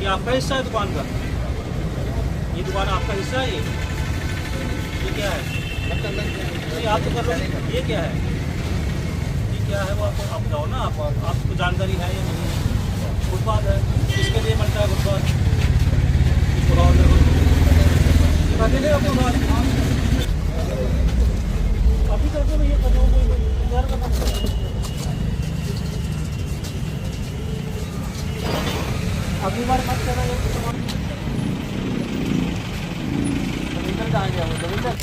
ये आपका हिस्सा है दुकान का? ये दुकान आपका हिस्सा है? ये क्या है? नहीं आप तो कर लो। ये क्या है? ये क्या है वो आप जाओ ना। आपको जानकारी है या नहीं? फुटपाथ है, इसके लिए बनता है फुटपाथ। अभी कर दो, ये कर दो, इंतजार करना पड़ेगा। अगली बार मत करना ये सामान। रविंदर कहाँ गया वो? रविंदर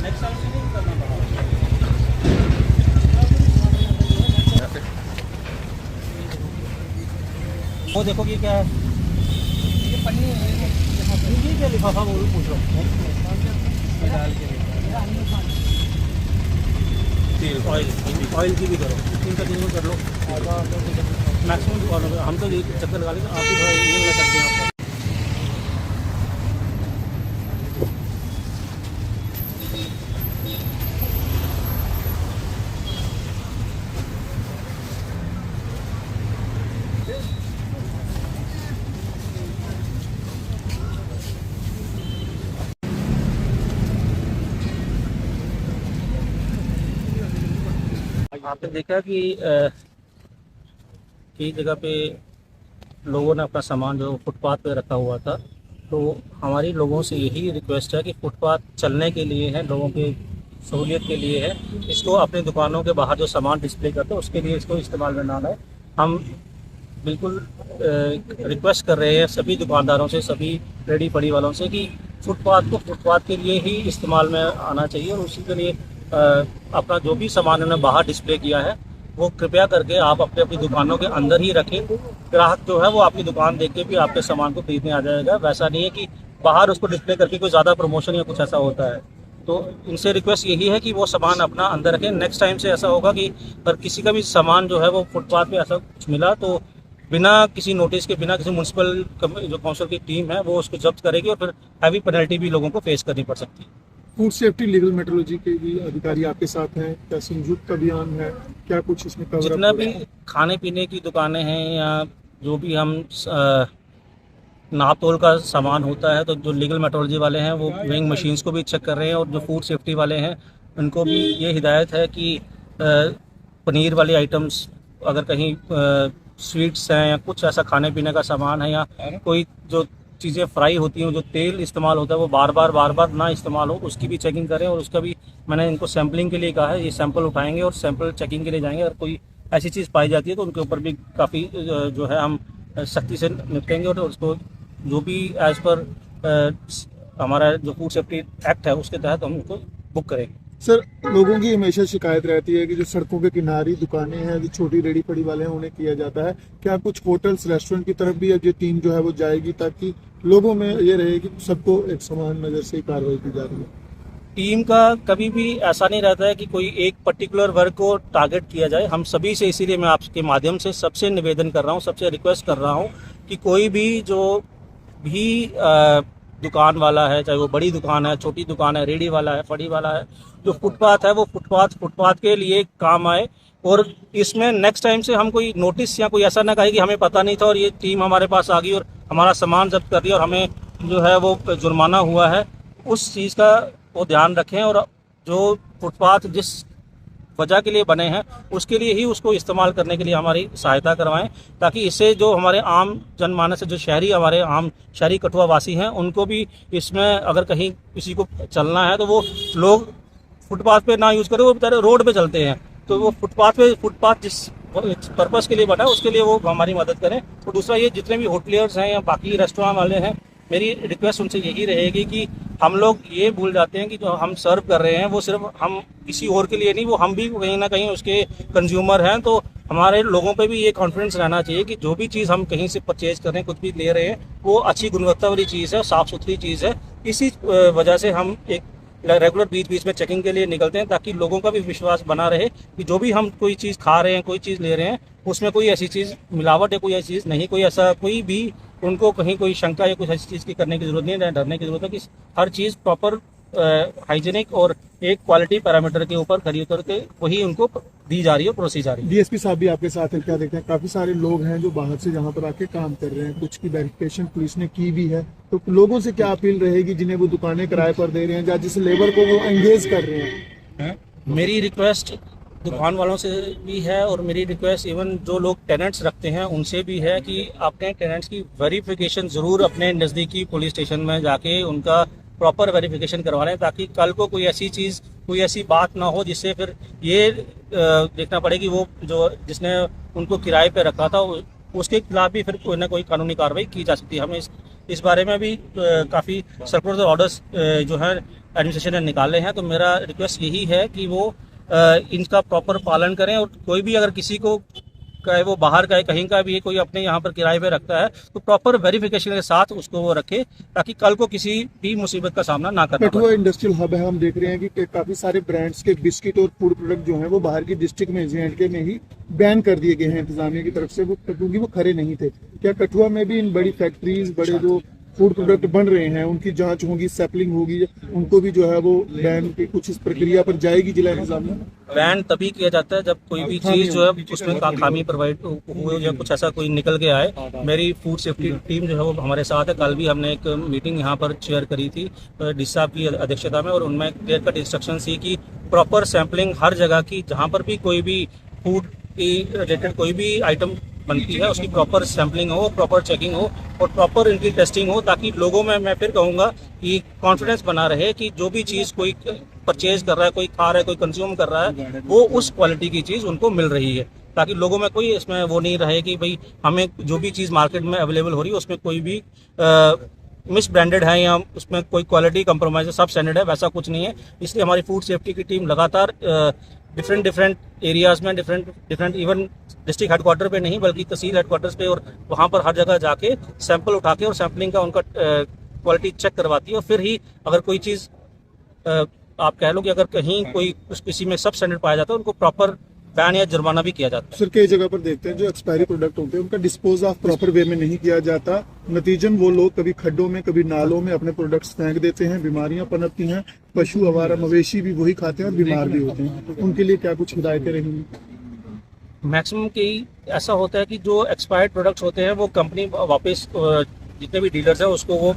नेक्स्ट टाइम से नहीं करना पड़ा। वो देखो ये क्या है? ये पन्नी है। ये क्या लिफाफा वो पूछ रहा हूँ। डाल के तेल ऑयल की भी करो, 3 का कर लो मैक्सिमम दुकानों पर। हम तो एक चक्कर लगा लेंगे, आप भी थोड़ा ये लगा सकते हैं आपको। आपने देखा कि कई जगह पे लोगों ने अपना सामान जो फुटपाथ पे रखा हुआ था, तो हमारी लोगों से यही रिक्वेस्ट है कि फुटपाथ चलने के लिए है, लोगों की सहूलियत के लिए है। इसको अपनी दुकानों के बाहर जो सामान डिस्प्ले करते हैं उसके लिए इसको इस्तेमाल में ना लाए। हम बिल्कुल रिक्वेस्ट कर रहे हैं सभी दुकानदारों से, सभी रेडी पड़ी वालों से कि फुटपाथ को फुटपाथ के लिए ही इस्तेमाल में आना चाहिए, और उसी के लिए अपना जो भी सामान उन्होंने बाहर डिस्प्ले किया है वो कृपया करके आप अपने अपनी दुकानों के अंदर ही रखें। ग्राहक जो है वो आपकी दुकान देख के भी आपके सामान को खरीदने आ जाएगा। वैसा नहीं है कि बाहर उसको डिस्प्ले करके कोई ज़्यादा प्रमोशन या कुछ ऐसा होता है। तो इनसे रिक्वेस्ट यही है कि वो सामान अपना अंदर रखें। नेक्स्ट टाइम से ऐसा होगा कि अगर किसी का भी सामान जो है वो फुटपाथ पे ऐसा कुछ मिला तो बिना किसी नोटिस के, बिना किसी म्यूनसिपल जो काउंसिल की टीम है वो उसको जब्त करेगी, और फिर हैवी पेनल्टी भी लोगों को फेस करनी पड़ सकती है। फूड सेफ्टी लीगल मेट्रोलॉजी के भी अधिकारी आपके साथ हैं? क्या संयुक्त अभियान है? क्या कुछ इसमें कवर जितना भी खाने पीने की दुकानें हैं या जो भी हम नाप तोल का सामान होता है, तो जो लीगल मेट्रोलॉजी वाले हैं वो वेइंग मशीन्स को भी चेक कर रहे हैं, और जो फूड सेफ्टी वाले हैं उनको भी ये हिदायत है कि पनीर वाली आइटम्स, अगर कहीं स्वीट्स हैं या कुछ ऐसा खाने पीने का सामान है, या कोई जो चीज़ें फ्राई होती हैं, जो तेल इस्तेमाल होता है वो बार बार ना इस्तेमाल हो, उसकी भी चेकिंग करें। और उसका भी मैंने इनको सैम्पलिंग के लिए कहा है, ये सैंपल उठाएंगे और सैंपल चेकिंग के लिए जाएंगे। अगर कोई ऐसी चीज़ पाई जाती है तो उनके ऊपर भी काफ़ी जो है हम सख्ती से निपटेंगे, और उसको जो भी एज़ पर हमारा जो फूड सेफ्टी एक्ट है उसके तहत हम उनको बुक करेंगे। सर, लोगों की हमेशा शिकायत रहती है कि जो सड़कों के किनारे दुकानें हैं, जो छोटी रेडी पड़ी वाले हैं, उन्हें किया जाता है। क्या कुछ होटल्स रेस्टोरेंट की तरफ भी अब ये टीम जो है वो जाएगी, ताकि लोगों में ये रहे कि सबको एक समान नज़र से कार्रवाई की जा रही है? टीम का कभी भी ऐसा नहीं रहता है कि कोई एक पर्टिकुलर वर्ग को टारगेट किया जाए। हम सभी से, इसीलिए मैं आपके माध्यम से सबसे निवेदन कर रहा हूँ, सबसे रिक्वेस्ट कर रहा हूँ कि कोई भी जो भी दुकान वाला है, चाहे वो बड़ी दुकान है, छोटी दुकान है, रेडी वाला है, फड़ी वाला है, जो फुटपाथ है वो फुटपाथ के लिए काम आए। और इसमें नेक्स्ट टाइम से हम कोई नोटिस या कोई ऐसा ना कहे कि हमें पता नहीं था और ये टीम हमारे पास आ गई और हमारा सामान जब्त कर दिया और हमें जो है वो जुर्माना हुआ है। उस चीज़ का वो ध्यान रखें, और जो फुटपाथ जिस वजह के लिए बने हैं उसके लिए ही उसको इस्तेमाल करने के लिए हमारी सहायता करवाएं, ताकि इससे जो हमारे आम जनमानस, जो शहरी, हमारे आम शहरी कठुआ वासी हैं, उनको भी इसमें अगर कहीं किसी को चलना है तो वो लोग फुटपाथ पे ना यूज़ करें, वो बेचारे रोड पे चलते हैं। तो वो फुटपाथ जिस पर्पज़ के लिए बना है उसके लिए वो हमारी मदद करें। और दूसरा, ये जितने भी होटलियर्स हैं या बाकी रेस्टोरेंट वाले हैं, मेरी रिक्वेस्ट उनसे यही रहेगी कि हम लोग ये भूल जाते हैं कि जो हम सर्व कर रहे हैं वो सिर्फ हम किसी और के लिए नहीं, वो हम भी कहीं ना कहीं उसके कंज्यूमर हैं। तो हमारे लोगों पे भी ये कॉन्फिडेंस रहना चाहिए कि जो भी चीज़ हम कहीं से परचेज कर रहे हैं, कुछ भी ले रहे हैं, वो अच्छी गुणवत्ता वाली चीज़ है, साफ़ सुथरी चीज़ है। इसी वजह से हम एक रेगुलर बीच में चेकिंग के लिए निकलते हैं, ताकि लोगों का भी विश्वास बना रहे कि जो भी हम कोई चीज़ खा रहे हैं, कोई चीज़ ले रहे हैं, उसमें कोई ऐसी चीज़ मिलावट है, कोई ऐसी चीज़ नहीं, कोई ऐसा कोई भी उनको कहीं कोई शंका या कुछ ऐसी चीज़ की करने की ज़रूरत नहीं है, डरने की ज़रूरत है कि हर चीज़ प्रॉपर हाइजीनिक और एक क्वालिटी पैरामीटर के ऊपर खरी उतर के वही उनको दी जा रही है, परोसी जा रही है। डीएसपी साहब भी आपके साथ है, क्या देखते हैं काफी सारे लोग हैं जो बाहर से यहाँ पर आके काम कर रहे हैं, कुछ की वेरिफिकेशन पुलिस ने की भी है, तो लोगों से क्या अपील रहेगी जिन्हें वो दुकानें किराए पर दे रहे हैं या जिस लेबर को वो एंगेज कर रहे हैं? मेरी रिक्वेस्ट दुकान वालों से भी है और मेरी रिक्वेस्ट इवन जो लोग टेनेंट्स रखते हैं उनसे भी है कि अपने टेनेंट्स की वेरिफिकेशन ज़रूर अपने नज़दीकी पुलिस स्टेशन में जाके उनका प्रॉपर वेरिफिकेशन करवा लें, ताकि कल को कोई ऐसी चीज़, कोई ऐसी बात ना हो जिससे फिर ये देखना पड़े कि वो जो जिसने उनको किराए पे रखा था उसके खिलाफ भी फिर कोई ना कोई कानूनी कार्रवाई की जा सकती है। हमें इस बारे में भी काफ़ी सर्कुलर ऑर्डर्स जो है एडमिनिस्ट्रेशन ने निकाले हैं, तो मेरा रिक्वेस्ट यही है कि वो इनका प्रॉपर पालन करें और कोई भी अगर किसी को चाहे वो बाहर का है कहीं का भी है, कोई अपने यहाँ पर किराए पे रखता है तो प्रॉपर वेरिफिकेशन के साथ उसको वो रखे, ताकि कल को किसी भी मुसीबत का सामना ना करना पड़े। कठुआ इंडस्ट्रियल हब है, हम देख रहे हैं कि काफी सारे ब्रांड्स के बिस्किट और फूड प्रोडक्ट जो हैं वो बाहर की डिस्ट्रिक्ट में J&K में ही बैन कर दिए गए हैं इंतजामिया की तरफ से, वो क्योंकि वो खरे नहीं थे। क्या कठुआ में भी इन बड़ी फैक्ट्रीज, बड़े जो फूड प्रोडक्ट बन रहे हैं उनकी जांच होगी, सैंपलिंग होगी, उनको भी जो है वो बैन की कुछ इस प्रक्रिया पर जाएगी जिला इंतजामिया? बैन तभी किया जाता है जब कोई भी चीज जो है उसमें खामी प्रोवाइड हुए या कुछ ऐसा कोई निकल के आए। मेरी फूड सेफ्टी टीम जो है वो हमारे साथ है। कल भी हमने एक मीटिंग यहाँ पर चेयर करी थी डी साहब की अध्यक्षता में, और उनमें क्लियर कट इंस्ट्रक्शन थी कि प्रॉपर सैंपलिंग हर जगह की, जहाँ पर भी कोई भी फूड की रिलेटेड कोई भी आइटम बनती है उसकी प्रॉपर सैंपलिंग हो, प्रॉपर चेकिंग हो और प्रॉपर इनकी टेस्टिंग हो, ताकि लोगों में, मैं फिर कहूँगा कि कॉन्फिडेंस बना रहे कि जो भी चीज़ कोई परचेज कर रहा है, कोई खा रहा है, कोई कंज्यूम कर रहा है, वो उस क्वालिटी की चीज़ उनको मिल रही है, ताकि लोगों में कोई इसमें वो नहीं रहे कि भाई हमें जो भी चीज़ मार्केट में अवेलेबल हो रही है उसमें कोई भी मिस ब्रांडेड है या उसमें कोई क्वालिटी कंप्रोमाइज, सब स्टैंडर्ड है, वैसा कुछ नहीं है। इसलिए हमारी फूड सेफ्टी की टीम लगातार डिफरेंट एरियाज में, डिफरेंट इवन डिस्ट्रिक्ट हेडक्वार्टर पे नहीं बल्कि तहसील हेडक्वार्टर्स पे और वहाँ पर हर जगह जाके सैंपल उठा के और सैंपलिंग का उनका क्वालिटी चेक करवाती है, और फिर ही अगर कोई चीज़ आप कह लो कि अगर कहीं कोई किसी में सब स्टैंडर्ड पाया जाता है उनको प्रॉपर बैन या जुर्माना भी किया जाता है। सर कई जगह पर देखते हैं जो एक्सपायरी प्रोडक्ट होते हैं उनका डिस्पोज ऑफ प्रॉपर वे में नहीं किया जाता, नतीजन वो लोग कभी खड्डों में कभी नालों में अपने प्रोडक्ट्स फेंक देते हैं, बीमारियां पनपती हैं, पशु आवारा मवेशी भी वही खाते हैं और बीमार भी होते हैं। उनके लिए क्या कुछ हिदायतें रहेंगी? मैक्सिमम की ऐसा होता है कि जो एक्सपायर्ड प्रोडक्ट्स होते हैं वो कंपनी वापस जितने भी डीलर्स हैं उसको वो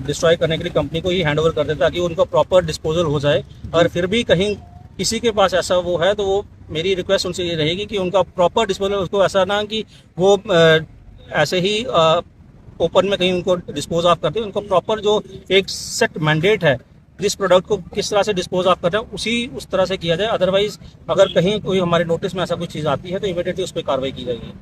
डिस्ट्रॉय करने के लिए कंपनी को ही हैंड ओवर कर देता है, ताकि उनका प्रॉपर डिस्पोजल हो जाए। अगर फिर भी कहीं किसी के पास ऐसा वो है तो वो मेरी रिक्वेस्ट उनसे ये रहेगी कि उनका प्रॉपर डिस्पोजल, उसको ऐसा ना कि वो ऐसे ही ओपन में कहीं उनको डिस्पोज ऑफ करते हैं। उनको प्रॉपर जो एक सेट मैंडेट है जिस प्रोडक्ट को किस तरह से डिस्पोज ऑफ करना है उस तरह से किया जाए। अदरवाइज अगर कहीं कोई हमारे नोटिस में ऐसा कोई चीज़ आती है तो इमीडिएटली उस पर कार्रवाई की जाएगी।